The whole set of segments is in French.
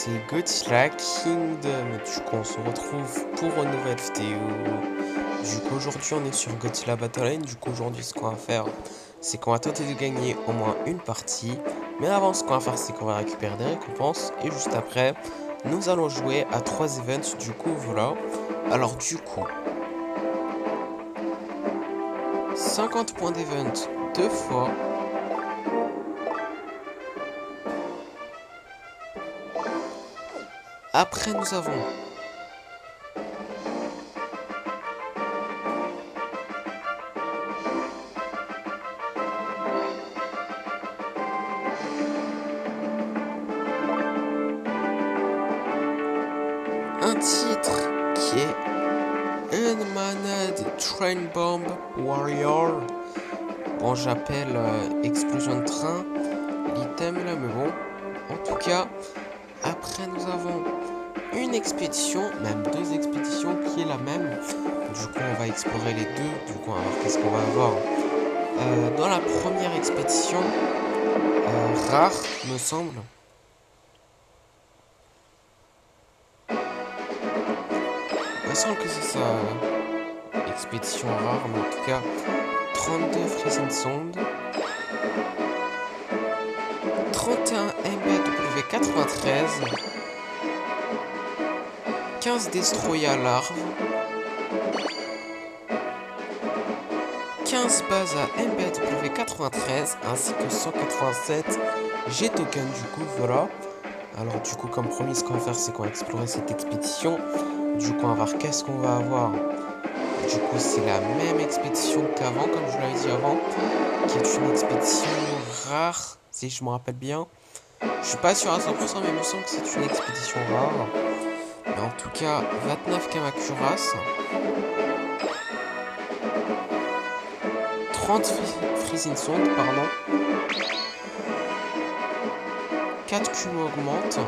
c'est Godzilla Kingdom. Du coup, on se retrouve pour une nouvelle vidéo. Du coup, aujourd'hui, on est sur Godzilla Battle Line. Du coup, aujourd'hui, ce qu'on va faire, c'est qu'on va tenter de gagner au moins une partie. Mais avant, ce qu'on va faire, c'est qu'on va récupérer des récompenses. Et juste après, nous allons jouer à 3 events. Du coup, voilà. Alors, du coup, 50 points d'event deux fois. Après, nous avons un titre qui est Unmanned Train Bomb Warrior. Bon, j'appelle explosion de train l'item là, mais bon. En tout cas, après nous avons une expédition, même deux expéditions qui est la même. Du coup, on va explorer les deux. Du coup, on va voir qu'est-ce qu'on va avoir. Dans la première expédition, rare, me semble. Il me semble que c'est ça. Expédition rare, mais en tout cas, 32 Freezing Sound. 31 MBW93. 15 Destroya larves. 15 bases à MBW93 ainsi que 187 G-Token. Du coup, voilà. Alors, du coup, comme promis, ce qu'on va faire, c'est qu'on va explorer cette expédition. Du coup, on va voir qu'est-ce qu'on va avoir. Du coup, c'est la même expédition qu'avant, comme je l'avais dit avant, qui est une expédition rare, si je me rappelle bien. Je suis pas sûr à 100%, mais il me semble que c'est une expédition rare. Mais en tout cas, 29 Kamakuras, 30 Freezing Sound, pardon, 4 Kumo augmente,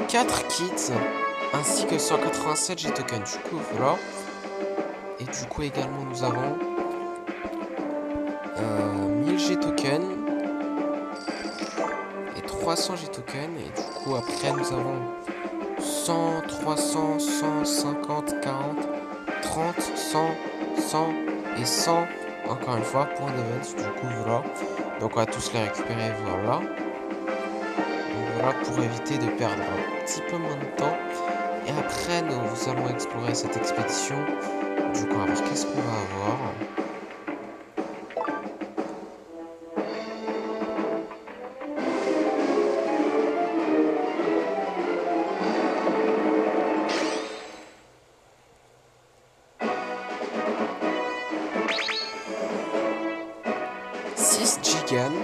4 kits, ainsi que 187 G-Token. Du coup, voilà. Et du coup, également, nous avons 1000 G-Token et 300 G-Token. Et du coup, après, nous avons 100, 300, 150, 40, 30, 100, 100 et 100. Encore une fois, point d'event. Du coup, voilà. Donc, on va tous les récupérer. Voilà. Donc, voilà, pour éviter de perdre un petit peu moins de temps. Et après, nous allons explorer cette expédition. Du coup, on va voir qu'est-ce qu'on va avoir. Gigan,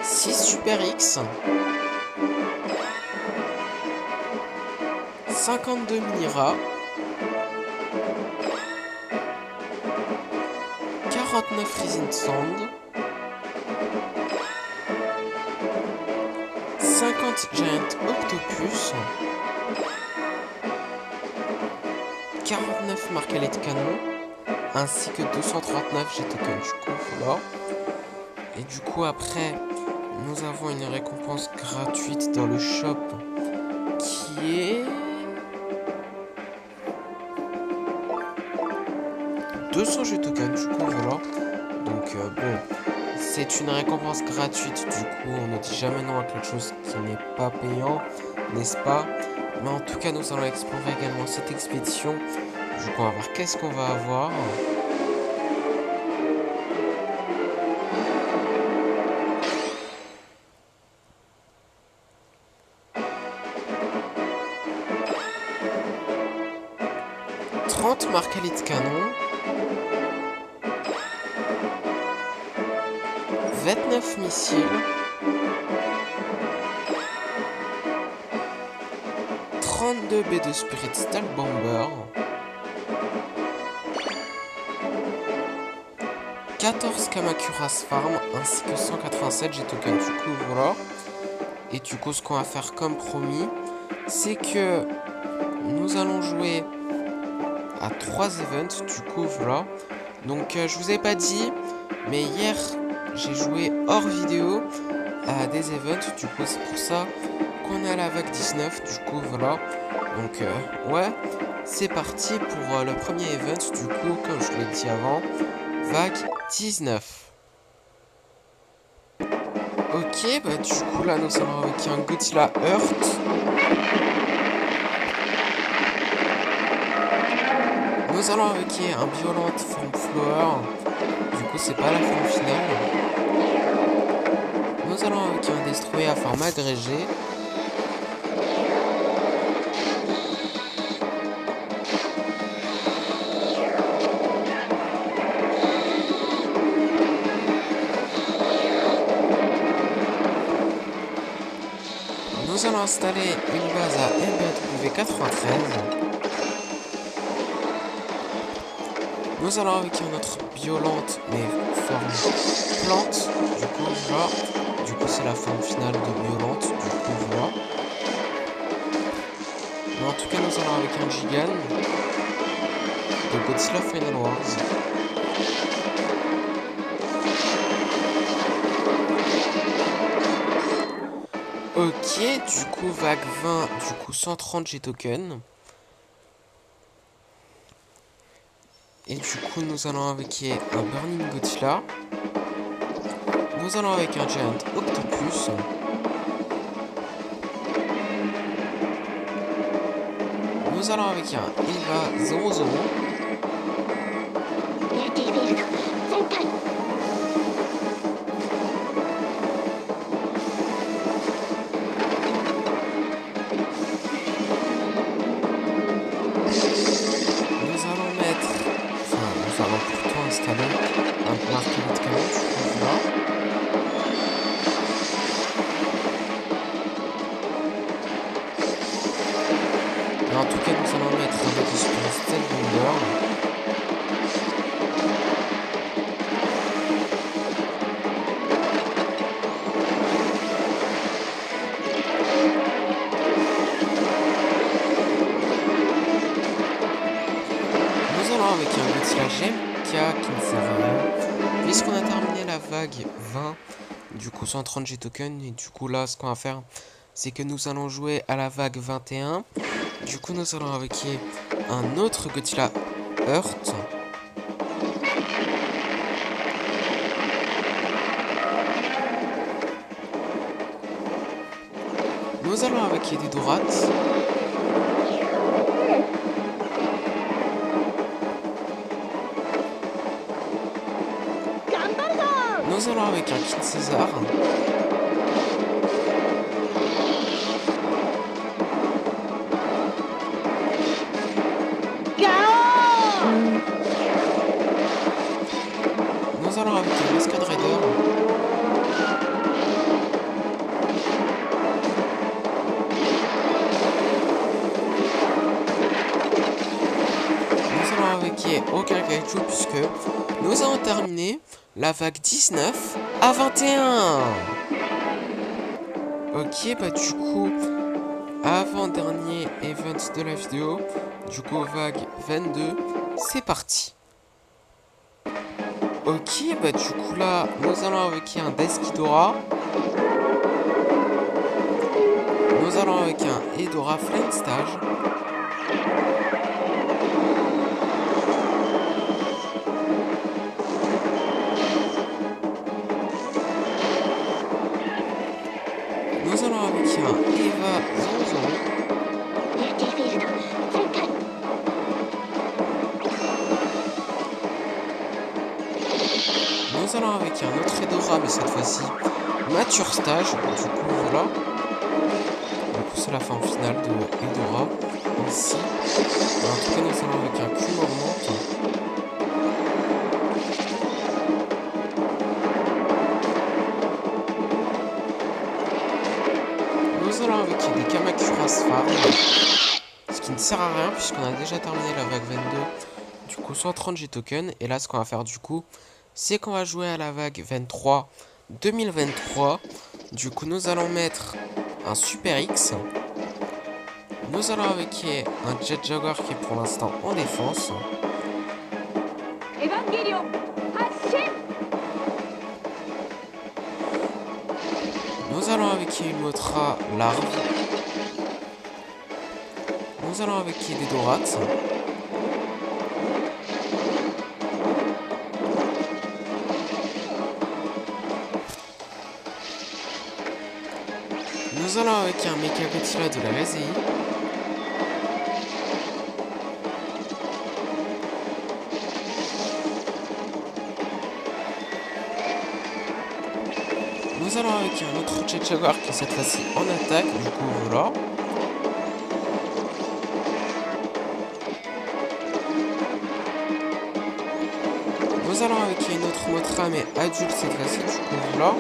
6 Super X, 52 Mira, 49 Freezing Sound, 50 Giant Octopus, 49 Marcalet de canon, ainsi que 239 G-Token. Du coup, voilà. Et du coup, après, nous avons une récompense gratuite dans le shop qui est 200 G-Token. Du coup, voilà. Donc, bon, c'est une récompense gratuite. Du coup, on ne dit jamais non à quelque chose qui n'est pas payant, n'est-ce pas? Mais en tout cas, nous allons explorer également cette expédition. Du coup, on va voir qu'est-ce qu'on va avoir. Marcalit de canon, 29 missiles, 32 B de Spirit Stealth Bomber, 14 Kamakuras Farm ainsi que 187 G-Token. Du coup, voilà. Et du coup, ce qu'on va faire comme promis, c'est que nous allons jouer à 3 events. Du coup, voilà. Donc, je vous ai pas dit, Mais hier, j'ai joué hors vidéo à des events. Du coup, c'est pour ça qu'on est à la vague 19. Du coup, voilà. Donc, ouais, c'est parti pour le premier event. Du coup, comme je l'ai dit avant, vague 19. Ok, bah du coup, là, nous allons avec un Godzilla Earth. Nous allons avec un Violent Form Flower. Du coup, c'est pas la forme finale. Nous allons avec un Destroyer à forme agrégée. Nous allons installer une base à MBW93. Nous allons avec une autre violente mais forme plante. Du coup, voilà. Du coup, c'est la forme finale de violente. Du coup, voilà. Mais en tout cas, nous allons avec un Gigan de Godzilla Final Wars. Ok, du coup, vague 20, du coup, 130 G-Token. Et du coup, nous allons avec un Burning Godzilla. Nous allons avec un Giant Octopus. Nous allons avec un Eva 00. Nous allons plutôt installer un marqueur de canon, du coup, voilà. Et en tout cas, nous allons mettre un petit Steel Bomber. Nous allons avec un Godzilla GMK qui ne sert à rien. Puisqu'on a terminé la vague 20, du coup 130 G-Token. Et du coup là, ce qu'on va faire, c'est que nous allons jouer à la vague 21. Du coup, nous allons avec un autre Godzilla Earth. Nous allons avec des Dorates. Nous allons avec un King César. Nous allons avec un Mascade Raider. Nous allons avec aucun Kaiju puisque nous avons terminé la vague 19 à 21. Ok, bah du coup, avant-dernier event de la vidéo, du coup vague 22, c'est parti. Ok, bah du coup là, nous allons avec un Deskidora. Nous allons avec un Hedora Flame Stage. Nous allons avec un Eva 00. Nous allons avec un autre Hedora, mais cette fois-ci Mature Stage. Du coup, voilà. Du coup, c'est la forme finale de Hedora. Ici. En tout cas, nous allons avec un Q-Moment. Nous allons avec des Kamacuras Farm. Ce qui ne sert à rien puisqu'on a déjà terminé la vague 22. Du coup, 130 G-Token. Et là, ce qu'on va faire du coup, c'est qu'on va jouer à la vague 23 2023. Du coup, nous allons mettre un Super X. Nous allons avec un Jet Jaguar qui est pour l'instant en défense. Nous allons avec une Motra larve. Nous allons avec des Dorates. Nous allons avec un Mecha Godzilla de la RSI. Nous allons avec un autre Jet Jaguar qui est cette fois-ci en attaque, du coup voilà. Nous allons avec une autre Motra mais adulte cette fois-ci, du coup voilà.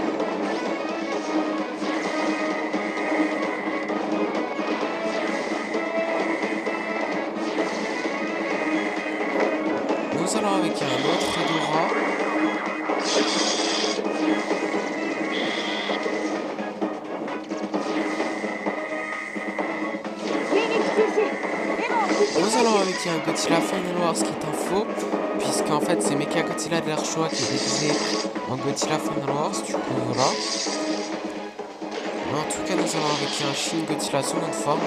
Nous allons avec un autre Edora. Nous allons avec un Godzilla Final Wars qui est un faux, puisqu'en fait c'est Mecha Godzilla de l'air choix qui est déguisé en Godzilla Final Wars, du coup voilà. Mais en tout cas nous allons avec un Shin Godzilla sous notre forme.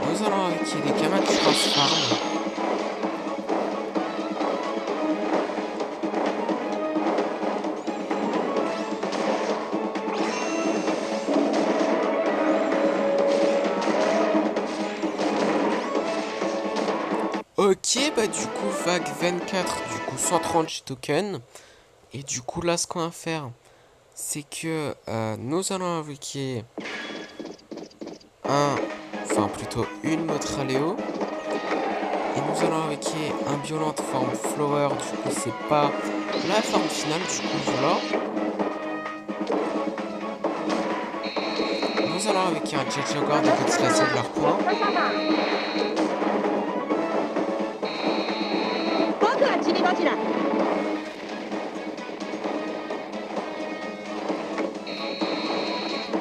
Nous allons avec des Kamakura Farm. Ok, bah du coup vague 24, du coup 130 tokens. Et du coup là ce qu'on va faire, c'est que nous allons invoquer une Motra Léo. Et nous allons invoquer un Violent forme Flower, du coup c'est pas la forme finale, du coup voilà. Nous allons avec un Jet Jaguar de Godzilla Singular Point.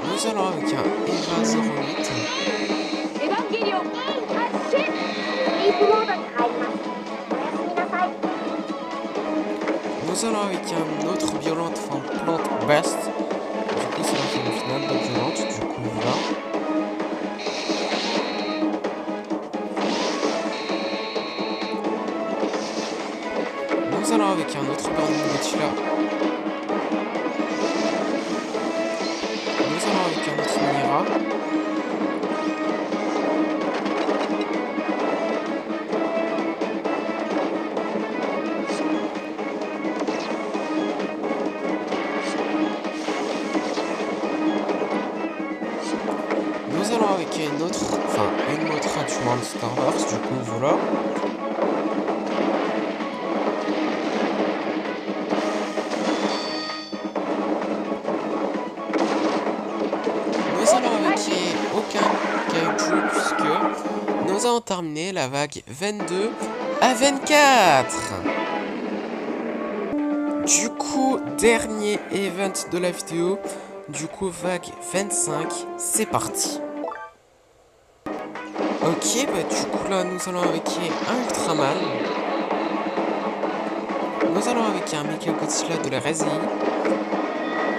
Nous allons avec un Eva 08. Nous allons avec un autre violente forme plante Best. Du coup c'est la forme finale de violente, du coup voilà. Nous allons avec un autre Burning Godzilla. Nous allons avec un autre Minera. Nous allons avec une Motra du Monsterverse, du coup voilà. Nous allons avec aucun kaiju puisque nous avons terminé la vague 22 à 24. Du coup, dernier event de la vidéo. Du coup, vague 25, c'est parti. Ok, bah du coup là, nous allons avec un Ultraman. Nous allons avec un Mecha Godzilla de la RSI.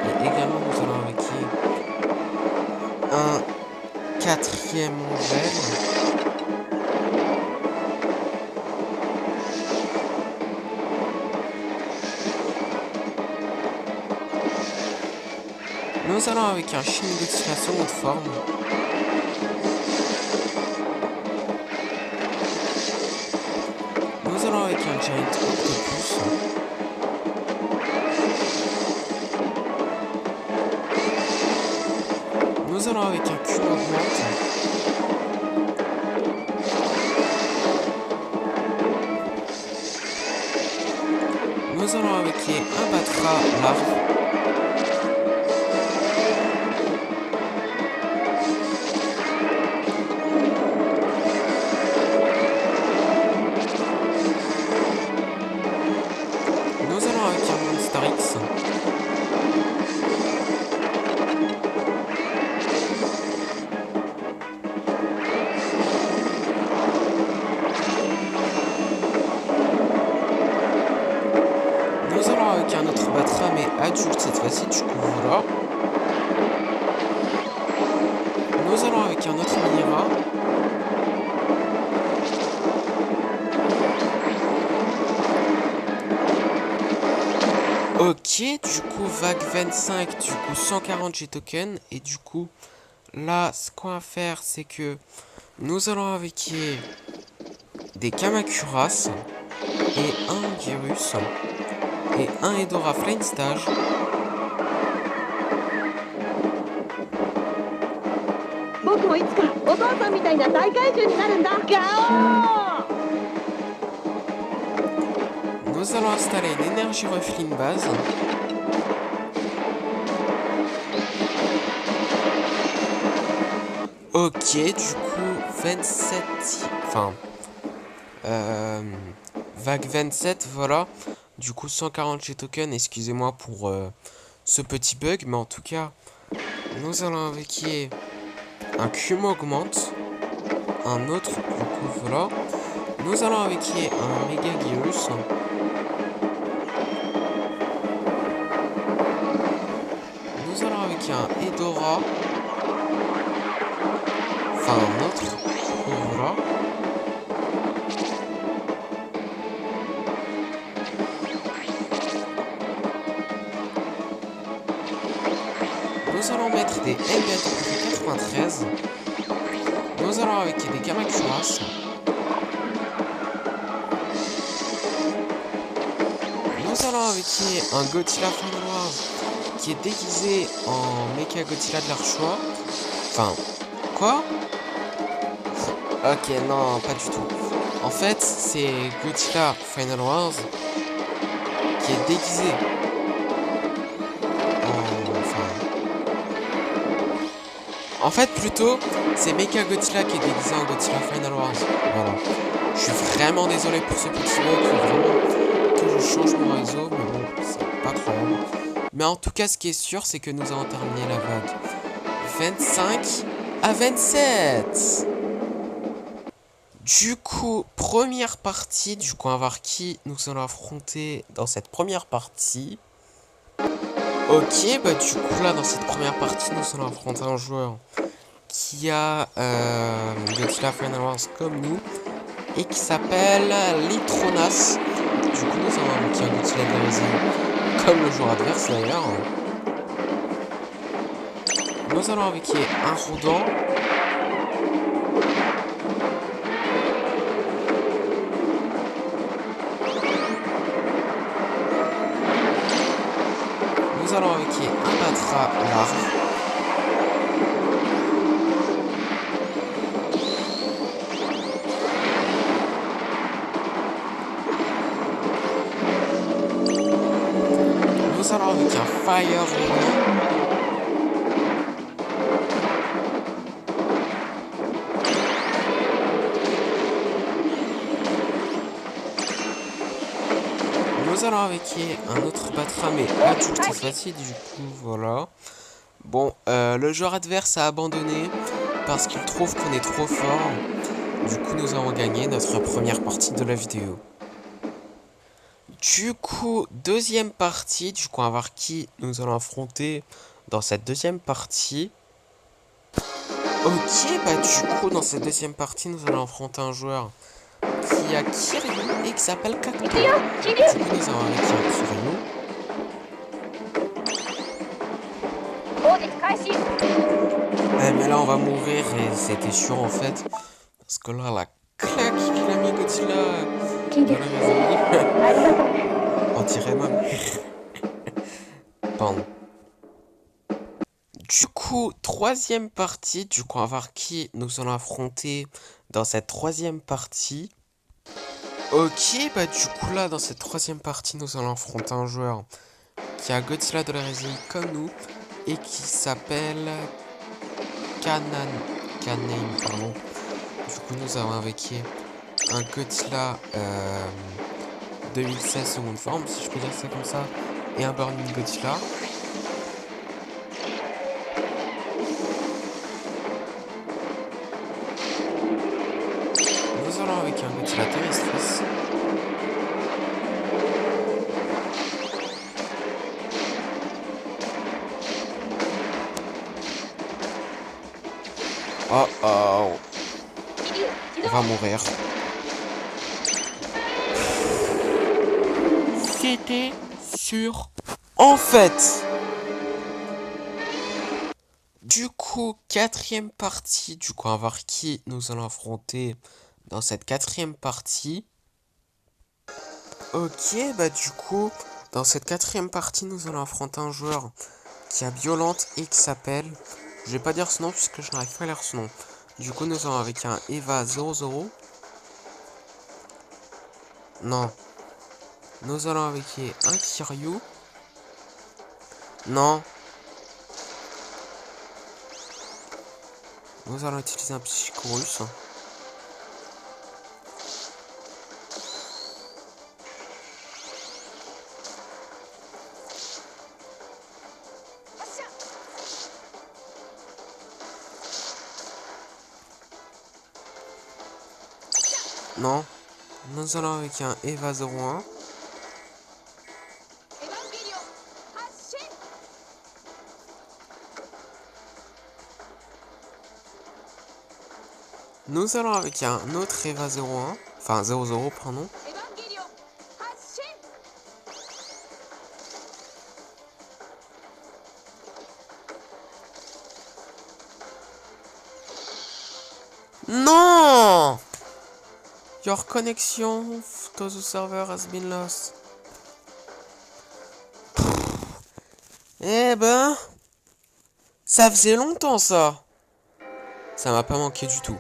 Et également, nous allons avec un quatrième Angel. Nous allons avec un Shin Godzilla seconde forme. Nous allons avec un Giant Octopus. Nous allons avec un Cube Augmente. Nous allons avec un Batra larve. Nous allons avec un Monster X. avec un autre Batra, mais adulte cette fois-ci, du coup, voilà. Nous allons avec un autre Minira. Ok, du coup, vague 25, du coup, 140 G-tokens. Et du coup, là, ce qu'on va faire, c'est que nous allons avec des Kamakuras et un Virus et un Edora Flame Stage. Nous allons installer une énergie refline base. Ok, du coup, 27... Enfin... vague 27, voilà. Du coup, 140 G-tokens, excusez-moi pour ce petit bug. Mais en tout cas, nous allons avec un Kumo augmente. Un autre, du coup, voilà. Nous allons avec un Mega Gearus. Nous allons avec un Edora. Enfin, un autre. Voilà. Nous allons mettre des MBA 93. Nous allons avec des Kamakuras. Nous allons avec un Godzilla Final Wars qui est déguisé en Mecha Godzilla de leur choix. Enfin, quoi? Ok, non, pas du tout. En fait, c'est Godzilla Final Wars qui est déguisé en... En fait, plutôt, c'est Mecha Godzilla qui est déguisé en Godzilla Final Wars. Voilà. Je suis vraiment désolé pour ce petit bug. Il faut vraiment que je change mon réseau. Mais bon, c'est pas grave. Mais en tout cas, ce qui est sûr, c'est que nous avons terminé la vague 25 à 27. Du coup, première partie. Du coup, on va voir qui nous allons affronter dans cette première partie. Ok, bah du coup, là, dans cette première partie, nous allons affronter un joueur qui a Godzilla Final Wars comme nous et qui s'appelle Litronas. Du coup, nous avons un Godzilla de la résine comme le joueur adverse d'ailleurs. Nous allons avec un Rodent. Nous allons avec un Batra large. Nous allons avec un Fire Roller. Nous allons avec un autre Batra mais adulte cette fois-ci, du coup voilà. Bon, le joueur adverse a abandonné parce qu'il trouve qu'on est trop fort. Du coup, nous avons gagné notre première partie de la vidéo. Du coup, deuxième partie. Du coup, on va voir qui nous allons affronter dans cette deuxième partie. Ok, bah du coup, dans cette deuxième partie, nous allons affronter un joueur qui a Kiryu et qui s'appelle Cacto. Du coup, nous allons avec Kiryu. Mais là on va mourir et c'était sûr en fait. Parce que là la claque qu'il a mis Godzilla dans la maison. On dirait même. Pardon. Du coup, troisième partie. Du coup, on va voir qui nous allons affronter dans cette troisième partie. Ok, bah du coup là dans cette troisième partie nous allons affronter un joueur qui a Godzilla de la résine comme nous et qui s'appelle Kanan, pardon. Du coup, nous avons avec un Godzilla 2016 seconde forme, si je peux dire ça comme ça, et un Burning Godzilla. Nous allons avec un Godzilla terrestris. Oh oh. On va mourir. C'était sûr. En fait. Du coup, quatrième partie. Du coup, on va voir qui nous allons affronter dans cette quatrième partie. Ok, bah du coup, dans cette quatrième partie, nous allons affronter un joueur qui a Violente et qui s'appelle... Je vais pas dire ce nom puisque je n'arrive pas à lire ce nom. Du coup, nous allons avec un Eva 00. Non. Nous allons avec un Kiryu. Non. Nous allons utiliser un Psychorus. Non. Nous allons avec un Eva 01. Nous allons avec un autre Eva 01. Enfin 00, pardon. Non! Your connection to the server has been lost. Eh ben, ça faisait longtemps ça. Ça m'a pas manqué du tout.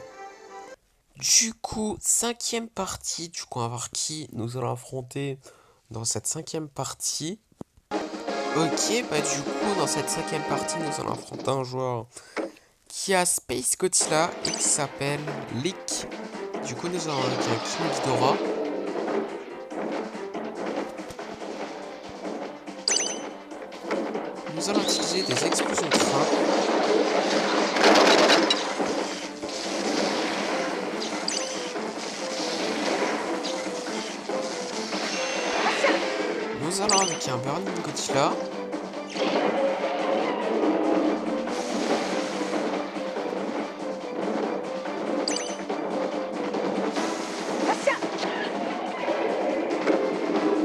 Du coup, cinquième partie. Du coup, on va voir qui nous allons affronter dans cette cinquième partie. Ok, bah du coup, dans cette cinquième partie, nous allons affronter un joueur qui a Space Godzilla et qui s'appelle Lick. Du coup, nous allons avec un King Ghidorah. Nous allons utiliser des explosions de train. Nous allons avec un Burning Godzilla.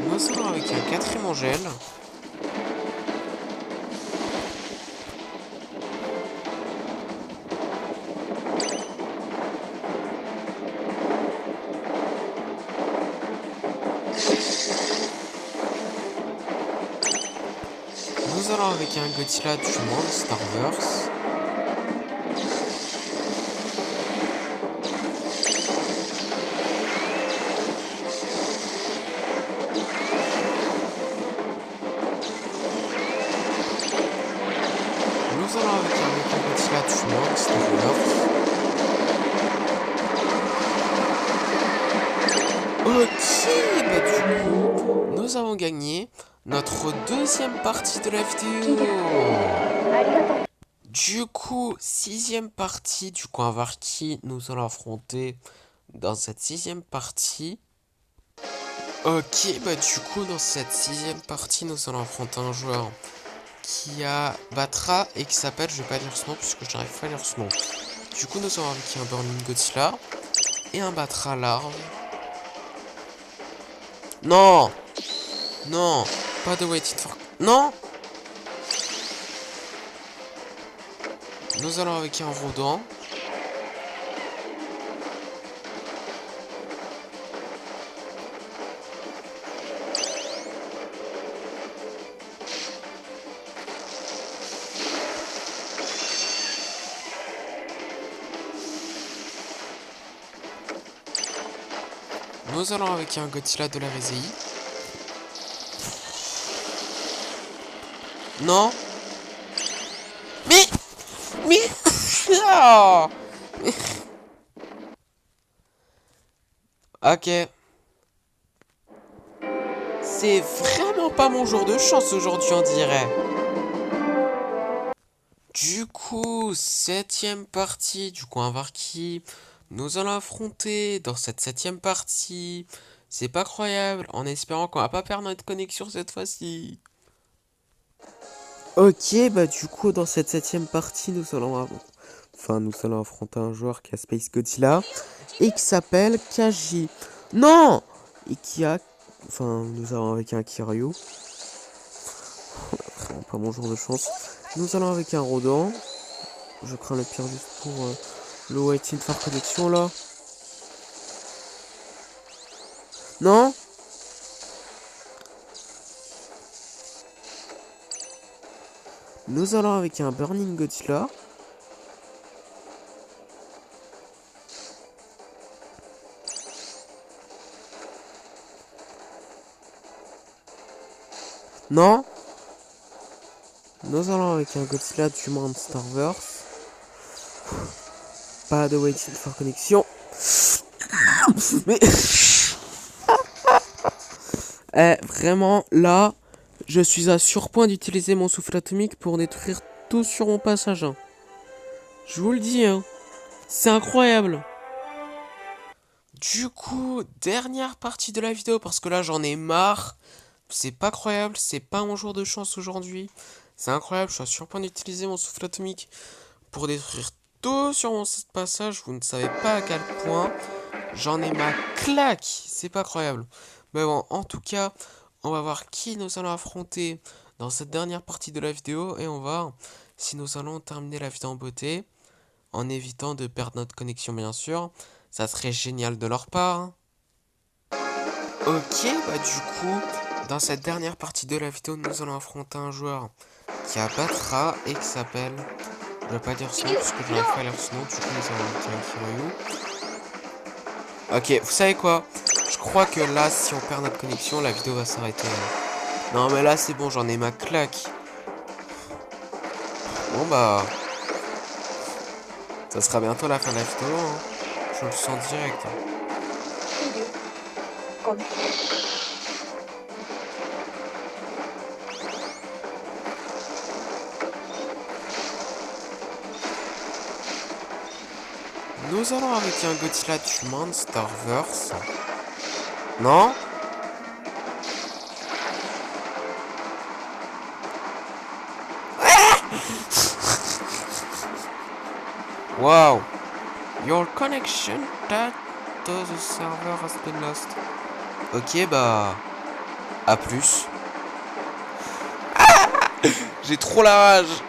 Nous allons avec un quatrième Angèle. Nous allons avec un Godzilla du Monsterverse. Nous allons avec un Godzilla du Monsterverse. Ok, bah du coup, nous avons gagné notre deuxième partie de la vidéo. Du coup, sixième partie. Du coup, on va voir qui nous allons affronter dans cette sixième partie. Ok, bah du coup, dans cette sixième partie, nous allons affronter un joueur qui a Batra et qui s'appelle, je vais pas lire ce nom puisque je n'arrive pas à lire ce nom. Du coup, nous allons avec un Burning Godzilla et un Batra large. Non! Non! Pas de waiting for... Non! Nous allons avec un Rodent. Nous allons avec un Godzilla de la Réséi. Non. Mais... Ah. Ok. C'est vraiment pas mon jour de chance aujourd'hui, on dirait. Du coup, septième partie. Du coup, on va voir qui nous allons affronter dans cette septième partie. C'est pas croyable, en espérant qu'on va pas perdre notre connexion cette fois-ci. Ok, bah du coup, dans cette septième partie, nous allons Enfin, nous allons affronter un joueur qui a Space Godzilla et qui s'appelle Kaji. Non! Et qui a... Enfin, nous allons avec un Kiryu. Vraiment pas mon jour de chance. Nous allons avec un Rodan. Je crains le pire juste pour le Waiting for Connection là. Non? Nous allons avec un Burning Godzilla. Non? Nous allons avec un Godzilla du Monsterverse. Pas de Waiting for Connection. Mais... vraiment, là, je suis à surpoint d'utiliser mon souffle atomique pour détruire tout sur mon passage. Hein. Je vous le dis, hein. C'est incroyable. Du coup, dernière partie de la vidéo, parce que là, j'en ai marre. C'est pas croyable, c'est pas mon jour de chance aujourd'hui. C'est incroyable, je suis à surpoint d'utiliser mon souffle atomique pour détruire tout sur mon passage. Vous ne savez pas à quel point j'en ai ma claque. C'est pas croyable. Mais bon, en tout cas, on va voir qui nous allons affronter dans cette dernière partie de la vidéo. Et on va voir si nous allons terminer la vidéo en beauté. En évitant de perdre notre connexion, bien sûr. Ça serait génial de leur part. Ok, bah du coup, dans cette dernière partie de la vidéo, nous allons affronter un joueur qui abattra et qui s'appelle... Je vais pas dire son nom, parce que je n'arrive pas à lire son nom. Du coup, nous allons dire Kiryu. Ok, vous savez quoi? Je crois que là, si on perd notre connexion, la vidéo va s'arrêter. Non, mais là, c'est bon, j'en ai ma claque. Bon, bah... Ça sera bientôt la fin de la vidéo, hein. Je le sens direct. Nous allons avec un Godzilla du Monsterverse. Non? Wow! Your connection to the server has been lost. Ok, bah... À plus. J'ai trop la rage.